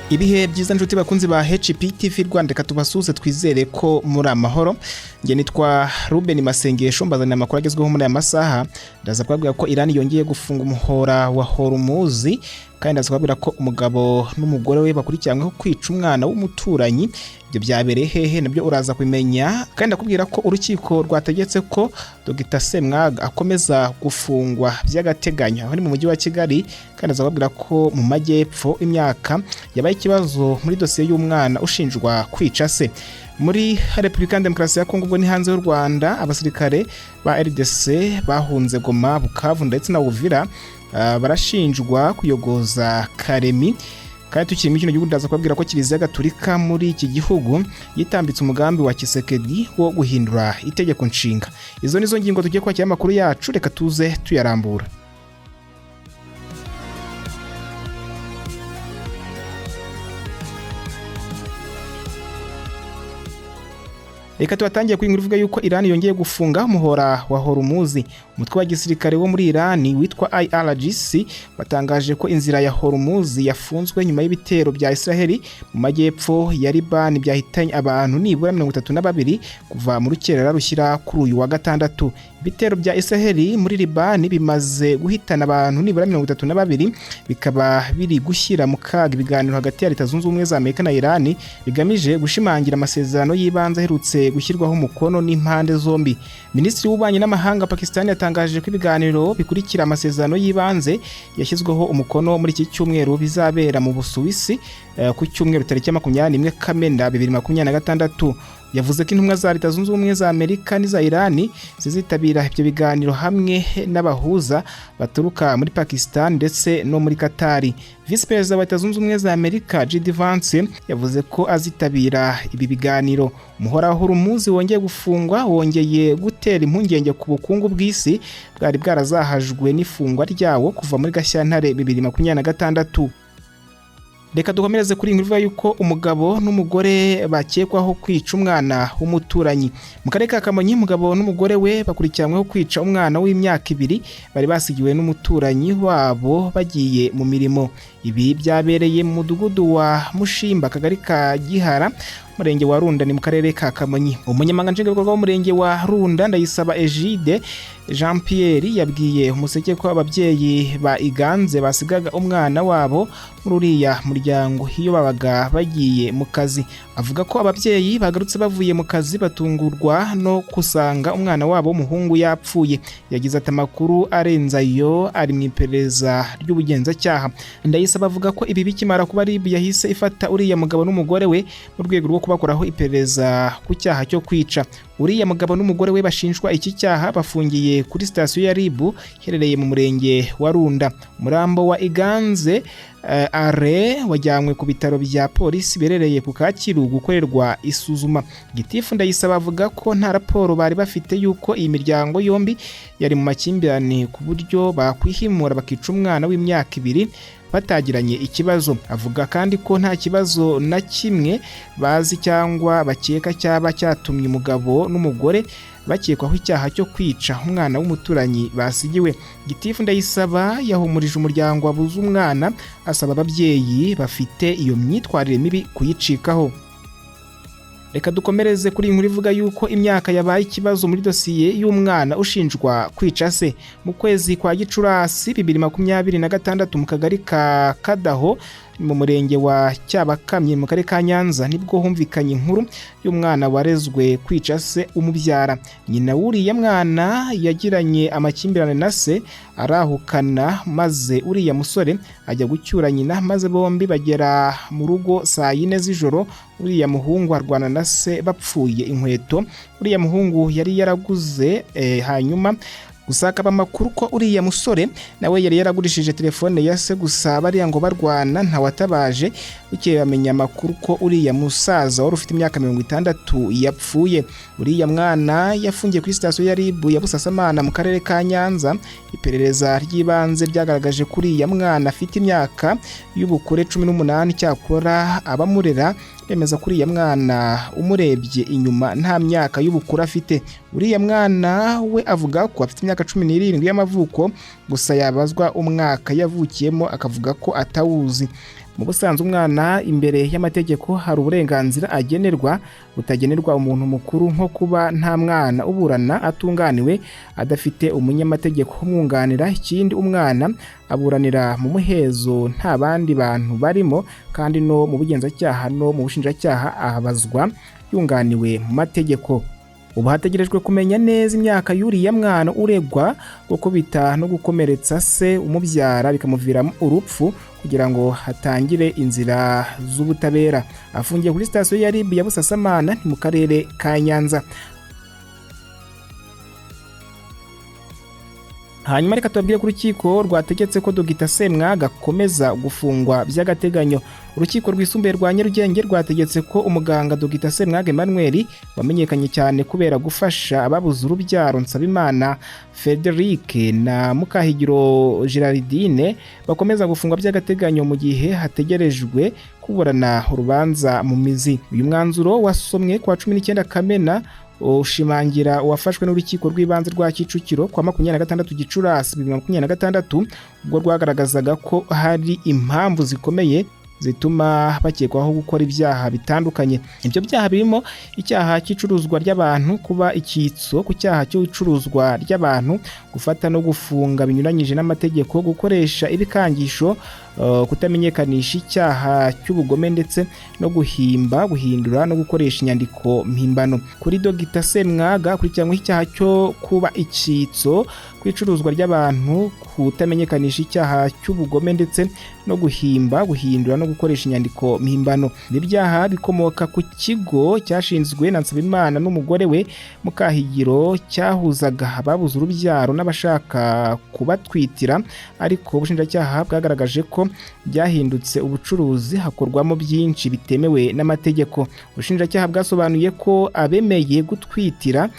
Ibihe byiza nshuti bakunzi ba HPTV Rwanda, reka tubasuze twizere ko muri amahoro. Nge nitwa Ruben Masengesho, mbazana amakuru agezweho muri aya masaha. Ndaza kubabwira ko Iran yongeye gufunga umuhora wa Hormuz, kandi ndaza kubabwira ko umugabo n'umugore we bakurikiranyweho kwica umwana w'umuturanyi. Ibyo byabereye hehe nabyo uraza kumenya, kandi ndakubwira ko urukiko rwategetse ko Dr. Semwaga akomeza gufungwa by'agateganyo aho ni mu mujyi wa Kigali, kandi ndaza kubabwira ko mu majyepfo imyaka yabaye ikibazo muri dosiye y'umwana ushinjwa kwica se. Muri Repubulika Demokarasi ya Kongo ubwo ni hanze y'u Rwanda, abasirikare ba RDC bahunze Goma, Bukavu ndetse na Uvira barashinjwa kuyogoza Karemi. Kandi tukiri mu kino gihugu ndaza kubabwira ko Kiliziya Gatolika muri iki gihugu yitambitse umugambi wa Kisekedi wo guhindura itegeko nshinga. Izo nizo ngingo tugiye kwakira amakuru yacu, reka tuze tuyarambura. Reka tubatangiye ku inkuru ivuga yuko Iran yongeye gufunga umuhora wa Hormuz. Umutwe wa gisirikare wo muri Iran witwa IRGC watangaje ko inzira ya Hormuz yafunzwe nyuma y'ibitero bya Israeli mu majyepfo ya Liban byahitanye abantu nibura 32 kuva mu rukerera rushyira kuri uyu wa gatandatu. Ibitero bya Israeli muri Liban bimaze guhitana abantu nibura 32, bikaba biri gushyira mu kaga ibiganiro hagati ya Leta Zunze Ubumwe za Amerika na Iran bigamije gushimangira amasezerano y'ibanze aherutse gushyirwaho umukono n'impande zombi. Minisitiri w'Ububanyi n'Amahanga Pakistan yatangaje ko ibiganiro bikurikira amasezerano y'ibanze yashyizweho umukono muri iki cyumweru bizabera mu Busuwisi ku cyumweru tariki 21 Kamena 2026. Yavuze ko intumwa za Leta Zunze Ubumwe za Amerika n'iza Iran zizitabira ibyo biganiro hamwe n'abahuza baturuka muri Pakistan ndetse no muri Qatar. Vice President wa Leta Zunze Ubumwe za Amerika J.D. Vance yavuze ko azitabira ibi biganiro. Umuhora wa Hormuz wongeye gufungwa, wongeye gutera impungenge ku bukungu bw'isi bwari bwarazahajwe n'ifungwa ryawo kuva muri Gashyantare 2026. Reka dukomereze kuri inkuru ivuga yuko umugabo n'umugore bakekwaho kwica umwana w'umuturanyi. Mu karere ka Kamonyi, umugabo n'umugore we bakurikiranyweho kwica umwana w'imyaka 2 bari basigiwe n'umuturanyi wabo bagiye mu mirimo. Ibi byabereye mu mudugudu wa Mushimba, Kagari ka Gihara, Murenge wa Runda ni mu karere ka Kamonyi. Umunyamabanga nshingwabikorwa w'umurenge wa Runda Ndayisaba Egide Jean Pierre yabwiye umuseke ko ababyeyi ba Iganze basigaga umwana wabo muri uriya muryango iyo babaga bagiye mu kazi. Avuga ko ababyeyi bagarutse bavuye mu kazi batungurwa no kusanga umwana wabo w'umuhungu yapfuye. Yagize ati amakuru arenzayo ari mu iperereza ry'ubugenzacyaha. Ndayisaba avuga ko ibi bikimara kuba RIB yahise ifata uriya mugabo n'umugore we mu rwego rwo kubakoraho iperereza ku cyaha cyo kwica. Uriya mugabo n'umugore we bashinjwa iki cyaha bafungiye kuri sitasiyo ya RIB iherereye mu murenge wa Runda. Umurambo wa Iganze Are wajyanywe ku bitaro bya polisi berereye ku Kacyiru gukorerwa isuzuma. Gitifu Ndayisaba avuga ko nta raporo bari bafite yuko iyi miryango yombi yari mu makimbirane ku buryo bakwihimura bakica umwana w'imyaka 2 batagiranye ikibazo. Avuga kandi ko nta kibazo na kimwe bazi cyangwa bakeka cyaba cyatumye umugabo n'umugore bakekwaho icyaha cyo kwica umwana w'umuturanyi basigiwe. Gitifu Ndayisaba yahumurije umuryango wabuze umwana, asaba ababyeyi bafite iyo myitwarire mibi kuyicikaho. Reka dukomereze kuri inkuru ivuga yuko imyaka yabaye ikibazo muri dosiye y'umwana ushinjwa kwica se. Mu kwezi kwa Gicurasi 2026 mu kagari ka Kadaho mu murenge wa Cyabakamye mu karere ka Nyanza nibwo humvikanye inkuru y'umwana warezwe kwica se umubyara. Nyina w'uriya mwana yagiranye amakimbirane na se arahukana, maze uriya musore ajya gucyura nyina, maze bombi bagera mu rugo saa 4 z'ijoro. Uriya muhungu arwana na se bapfuye inkweto uriya muhungu yari yaraguze. Hanyuma gusaka amakuru ko uriya musore nawe yari yaragurishije telefone ya se, gusa bariya ngo barwana ntawatabaje. Bukeye bamenya amakuru ko uriya musaza wari ufite imyaka 60 yapfuye. Uriya mwana yafungiye kuri sitasiyo ya RIB ya Busasamana mu karere ka Nyanza. Iperereza ry'ibanze ryagaragaje ko uriya mwana afite imyaka y'ubukure 18, cyakora abamurera bemeza kuri uriya mwana umurebye inyuma nta myaka y'ubukure afite. Uriya mwana we avuga ko afite imyaka 17 y'amavuko, gusa yabazwa umwaka yavukiyemo akavuga ko atawuzi. Mu busanzwe umwana imbere y'amategeko hari uburenganzira agenerwa butagenerwa umuntu mukuru, nko kuba nta mwana uburana atunganiwe adafite umunyamategeko umwunganira. Ikindi, umwana aburanira mu muhezo nta bandi bantu barimo, kandi no mu bugenzacyaha no mu bushinjacyaha abazwa yunganiwe mu mategeko. Ubu hategerejwe kumenya neza imyaka y'uriya mwana uregwa gukubita no gukomeretsa se umubyara bikamuviramo urupfu, kugira ngo hatangire inzira z'ubutabera. Afungiye kuri sitasiyo ya RIB ya Busasamana ni mu karere ka Nyanza. Hanyuma reka tubabwire ko urukiko rwategetse ko Dr Semwaga akomeza gufungwa by'agateganyo. Urukiko rwisumbuye rwa Nyarugenge rwategetse ko umuganga Dr Semwaga Emmanuel wamenyekanye cyane kubera gufasha ababuze urubyaro Nsabimana Frederic na Mukahigiro Gerardine bakomeza gufungwa by'agateganyo mu gihe hategerejwe kuburana urubanza mu mizi. Uyu mwanzuro wasomwe kwa 19 Kamena ushimangira wafashwe n'urukiko rw'ibanze rwa Kicukiro kwa 26 Gicurasi 2026, ubwo rwagaragazaga ko hari impamvu zikomeye zituma bakekwaho gukora ibyaha bitandukanye. Ibyo byaha birimo icyaha cy'icuruzwa ry'abantu, kuba icyitso ku cyaha cy'icuruzwa ry'abantu, gufata no gufunga binyuranyije n'amategeko, gukoresha ibikangisho, kutamenyekanisha icyaha cy'ubugome, ndetse no guhimba, guhindura no gukoresha inyandiko mpimbano. Kuri Dr Semwaga akurikiranyweho icyaha cyo kuba icyitso ku icuruzwa ry'abantu, kutamenyekanisha icyaha cy'ubugome, ndetse no guhimba, guhindura no gukoresha inyandiko mpimbano. Ibi byaha bikomoka ku kigo cyashinzwe na Nsabimana n'umugore we Mukahigiro cyahuzaga ababuze urubyaro n'abashaka kubatwitira, ariko ubushinjacyaha bwagaragaje ko byahindutse ubucuruzi hakorwamo byinshi bitemewe n'amategeko. Ubushinjacyaha bwasobanuye ko abemeye gutwitira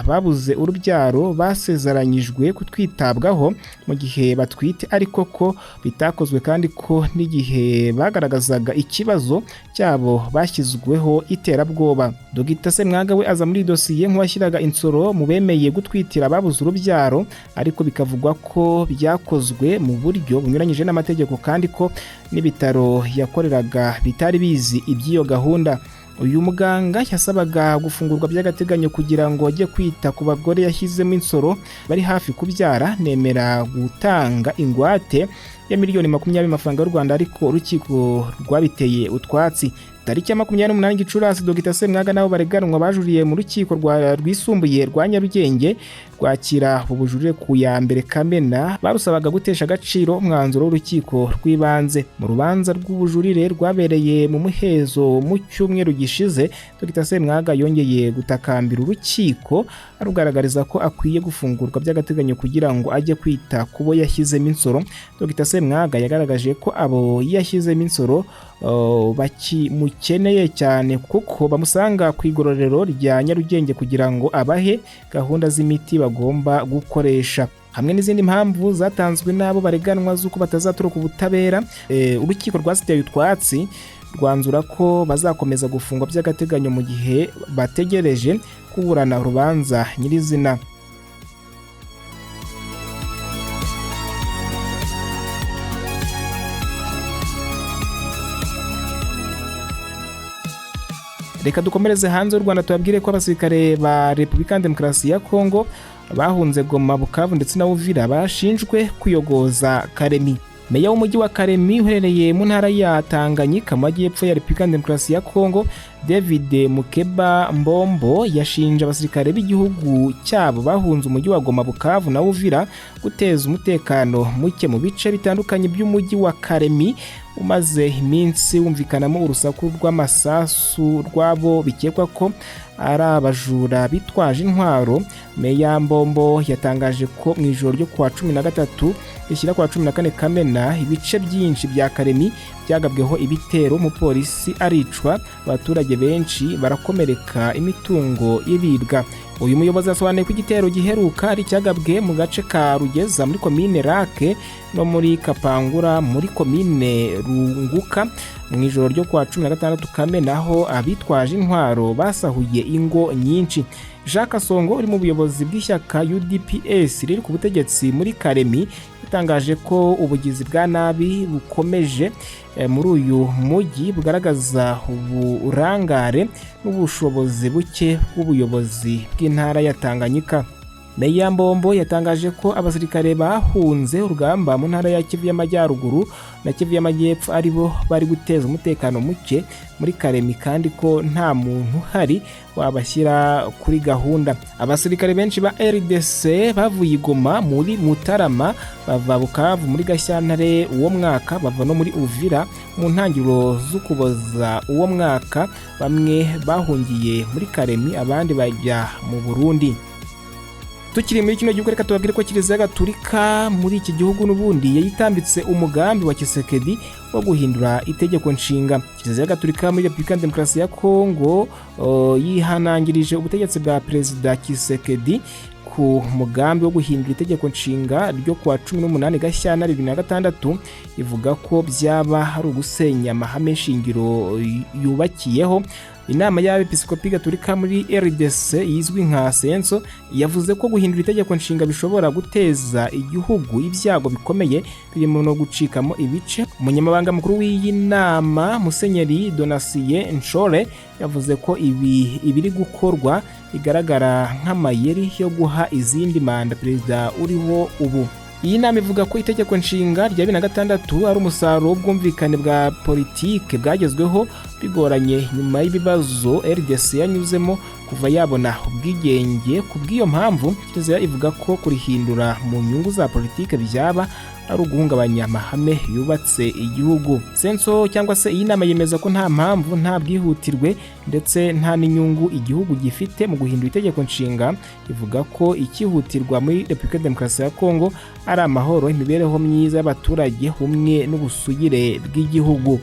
babuze urubyaro basezeranyijwe kutwitabwaho mu gihe batwite, ariko ko bitakozwe, kandi ko n'igihe bagaragazaga ikibazo cyabo bashyizweho iterabwoba. Dr Semwaga we aza muri dosiye nk'uwashyiraga insoro mu bemeye gutwitira babuze urubyaro, ariko bikavugwa ko byakozwe mu buryo bunyuranyije n'amategeko, kandi ko n'ibitaro yakoreraga bitari bizi iby'iyo gahunda. Uyu muganga yasabaga gufungurwa by'agateganyo kugira ngo ajye kwita ku bagore yashyizemo insoro bari hafi kubyara, nemera gutanga ingwate ya miliyoni 20 amafaranga y'u Rwanda, ariko urukiko rwabiteye utwatsi. Tariki ya 28 Gicurasi Dr Semwaga nabo bareganwa bajuriye mu rukiko rwisumbuye rwa Nyarugenge rwakira ubujurire ku ya 1 Kamena, barusabaga gutesha agaciro umwanzuro w'urukiko rw'ibanze. Mu rubanza rw'ubujurire rwabereye mu muhezo mu cyumweru gishize, Dr Semwaga yongeye gutakambira urukiko arugaragariza ko akwiye gufungurwa by'agateganyo kugira ngo ajye kwita kubo yashyizemo insoro. Dr Semwaga yagaragaje ko abo yashyizemo insoro bakimukeneye cyane, kuko bamusanga ku igororero rya Nyarugenge kugira ngo abahe gahunda z'imiti bagomba gukoresha, hamwe n'izindi mpamvu zatanzwe n'abo bareganwa z'uko batazaturuka ubutabera. Urukiko rwasiteye utwatsi rwanzura ko bazakomeza gufungwa by'agateganyo mu gihe bategereje kuburana urubanza nyirizina. Reka dukomereze hanze y'u Rwanda tubabwire ko abasirikare ba Repubulika Demokarasi ya Kongo bahunze Goma, Bukavu ndetse na Uvira bashinjwe kuyogoza Karemi. Meya w'umujyi wa Karemi uherereye mu ntara ya Tanganyika mu majyepfo ya Repubulika Demokarasi ya Kongo, David Mukeba Mbombo yashinje abasirikare b'igihugu cyabo bahunze umujyi wa Goma, Bukavu na Uvira guteza umutekano muke mu bice bitandukanye by'umujyi wa Karemi umaze iminsi wumvikanamo urusaku rw'amasasu rwabo bikekwa ko ari abajura bitwaje intwaro. Meya Mbombo yatangaje ko mu ijoro ryo kwa 13 rishyira kwa 14 Kamena ibice byinshi bya Karemi byagabweho ibitero, umupolisi aricwa, abaturage benshi barakomereka, imitungo iribwa. Uyu muyobozi asobanuye ko igitero giheruka ari cyagabwe mu gace ka Rugeza muri komine Rake no muri Kapangura muri komine Runguka mu ijoro ryo kwa 16 Kamena, aho abitwaje intwaro basahuye ingo nyinshi. Jacques Songo uri mu buyobozi bw'ishyaka UDPS riri ku butegetsi muri Karemi yatangaje ko ubugizi bwa nabi bukomeje muri uyu mujyi bugaragaza uburangare n'ubushobozi buke bw'ubuyobozi bw'intara ya Tanganyika. Meya Mbombo yatangaje ko abasirikare bahunze urugamba mu ntara ya Kivu y'Amajyaruguru na Kivu y'Amajyepfo aribo bari guteza umutekano muke muri Karemi kandi ko nta muntu hari wabashyira kuri gahunda. Abasirikare benshi ba RDC bavuye Goma muri Mutarama bava Bukavu muri Gashyantare uwo mwaka, bava no muri Uvira mu ntangiriro z'Ukuboza uwo mwaka. Bamwe bahungiye muri Karemi abandi bajya mu Burundi. Tukiri muri kino gihugu reka tubabwire ko Kiliziya Gatolika muri iki gihugu n'ubundi yayitambitse umugambi wa Tshisekedi wo guhindura itegeko nshinga. Kiliziya Gatolika muri Repubulika ya Demokarasi ya Kongo yihanangirije ubutegetsi bwa Perezida Tshisekedi ku mugambi wo guhindura itegeko nshinga ryo kwa 18 Gashyantare 2026 ivuga ko byaba ari ugusenya amahame shingiro yubakiyeho. Inama y'Abepiskopi Gatolika muri RDC yizwi nka Senso yavuze ko guhindura itegeko nshinga bishobora guteza igihugu ibyago bikomeye birimo no gucikamo ibice. Umunyamabanga mukuru w'iyi nama Musenyeri Donatien Nshore yavuze ko ibiri gukorwa igaragara nk'amayeri yo guha izindi manda perezida uriho ubu. Iyi nama ivuga ko itegeko nshinga rya 2026 ari umusaruro w'ubwumvikane bwa politike bwagezweho bigoranye nyuma y'ibibazo RDC yanyuzemo kuva yabona ubwigenge. Ku bw'iyo mpamvu Kiliziya ivuga ko kurihindura mu nyungu za politike byaba ari uguhungabanya amahame yubatse igihugu. Senso cyangwa se iyi nama yemeza ko nta mpamvu, nta bwihutirwe ndetse nta n'inyungu igihugu gifite mu guhindura itegeko nshinga. Ivuga ko ikihutirwa muri Repubulika ya Demokarasi ya Kongo ari amahoro, imibereho myiza y'abaturage humwe n'ubusugire bw'igihugu.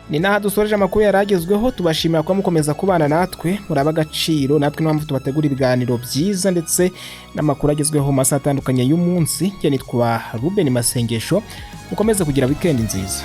Ni naha dusoreje amakuru yaragezweho. Tubashimira ko mukomeza kubana natwe muraba agaciro natwe n'impamvu tubategura ibiganiro byiza ndetse n'amakuru agezweho mu masaha atandukanye y'umunsi. Nitwa Ruben Masengesho. Mukomeze kugira weekend nziza.